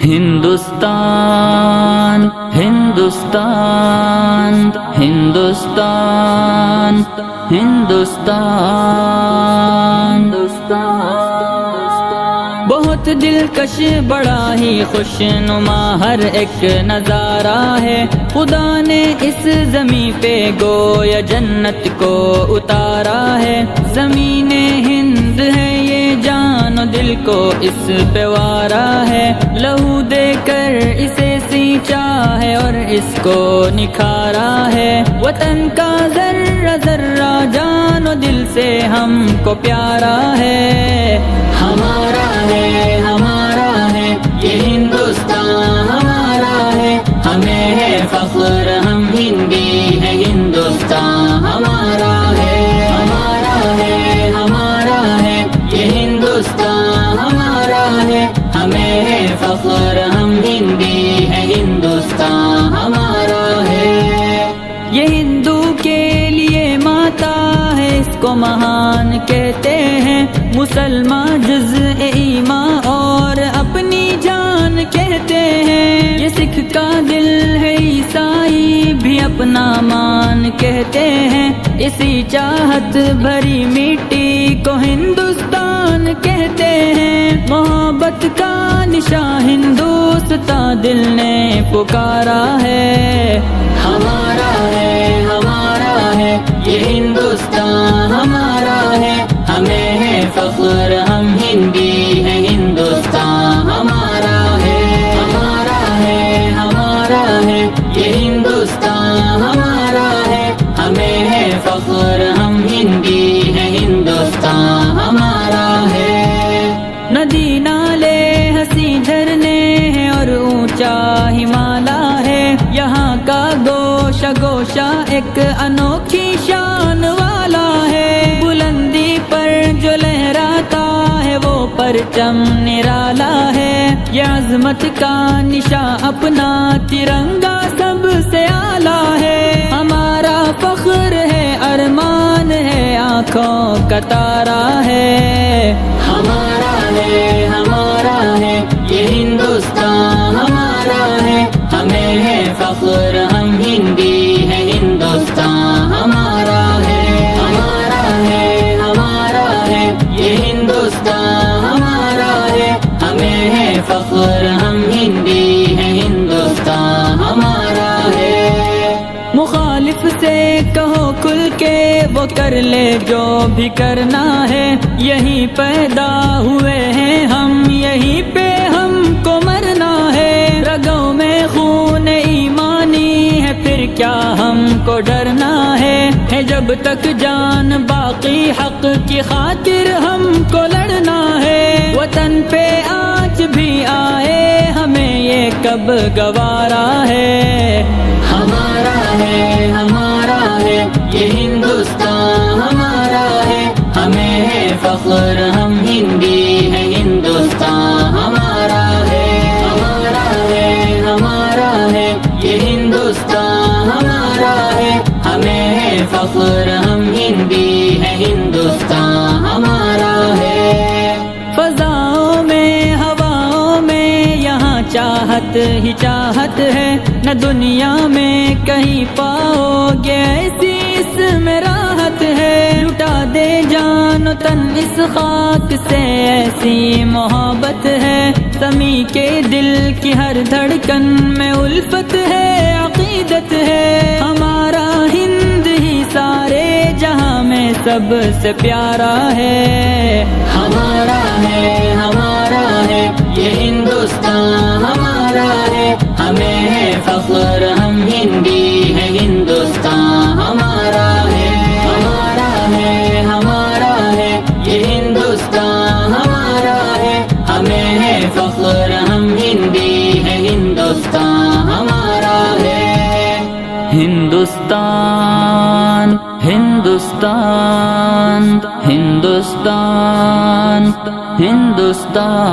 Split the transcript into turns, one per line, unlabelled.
ہندوستان ہندوستان ہندوستان ہندوستان بہت دلکش بڑا ہی خوش نما ہر ایک نظارہ ہے، خدا نے اس زمین پہ گویا جنت کو اتارا ہے، زمین ہند ہے یہ جان و دل کو اس پہ وارا ہے، لہو دے کر اسے سینچا ہے اور اس کو نکھارا ہے، وطن کا ذرہ ذرہ جان و دل سے ہم کو پیارا ہے، ہمارا ہے یہ ہندوستان ہمارا ہے، ہمیں ہے فخر ہم ہندی ہے، ہندوستان ہمارا ہے یہ ہندوستان ہمارا ہے، ہمیں ہے فخر ہم ہندی ہے، ہندوستان ہمارا ہے، یہ ہندو کے لیے ماتا ہے، اس کو مہان کہتے ہیں، مسلمان جزء ایمان اور اپنی جان کہتے ہیں، یہ سکھ کا دل ہے، عیسائی بھی اپنا مان کہتے ہیں، اسی چاہت بھری مٹی کو ہندوستان کہتے ہیں، محبت کا نشان ہندوستان دل نے پکارا ہے، ہمارا ہے یہ ہندوستان ہمارا ہے، ہمیں ہے فخر ہم ہندی ہے، ہندوستان ہمارا ہے یہ ہندوستان ہمارا ہے، ہمیں ہے فخر ہم ہندی ہے، ہندوستان ہمارا ہے، ندی نالے ہنسی جھرنے ہیں اور اونچا ہمالا ہے، یہاں کا گوشہ ایک انوکھی شان والا ہے، بلندی پر جو لہراتا ہے وہ پرچم نرالا ہے، یہ عظمت کا نشان اپنا ترنگا سب سے اعلیٰ ہے، ہمارا فخر ہے، ارمان ہے، آنکھوں کا تارا ہے، ہمارا ہے یہ ہندوستان ہمارا ہے، ہمیں ہے فخر ہم ہندی ہے، ہندوستان ہمارا ہے یہ ہندوستان ہمارا ہے، ہمیں ہے فخر ہم ہندی ہے، ہندوستان ہمارا ہے، مخالف سے کہو کھل کے وہ کر لے جو بھی کرنا ہے، یہیں پیدا ہوئے ہیں ہم، یہیں پہ ہم کو مرنا ہے، رگوں میں خون ایمانی ہے، پھر کیا ہم کو ڈرنا ہے جب تک جان باقی حق کی خاطر ہم کو لڑنا ہے، وطن پہ آج بھی آئے ہمیں یہ کب گوارا ہے، ہمارا ہے یہ ہندوستان ہمارا ہے، ہمیں ہے فخر ہم ہندی ہے، ہندوستان ہمارا ہے یہ ہندوستان ہمارا ہے، ہمیں ہے فخر ہم ہندی ہے، ہندوستان ہمارا ہے، فضاؤں میں ہواؤں میں یہاں چاہت ہی چاہت ہے، نہ دنیا میں کہیں پاؤ گے ایسی اس میں راحت ہے، لٹا دے جان و تن اس خاک سے ایسی محبت ہے، سمی کے دل کی ہر دھڑکن میں الفت ہے، عقیدت ہے، ہمارا ہند ہی سارے جہاں میں سب سے پیارا ہے، ہمارا ہے یہ ہندوستان ہمارا ہے، ہمیں ہے فخر ہم ہندی ہے، ہندوستان ہمارا ہے یہ ہندوستان ہمارا ہے، ہمیں ہے فخر ہم ہندی ہے، ہندوستان ہمارا ہے، ہندوستان ہندوستان ہندوستان ہندوستان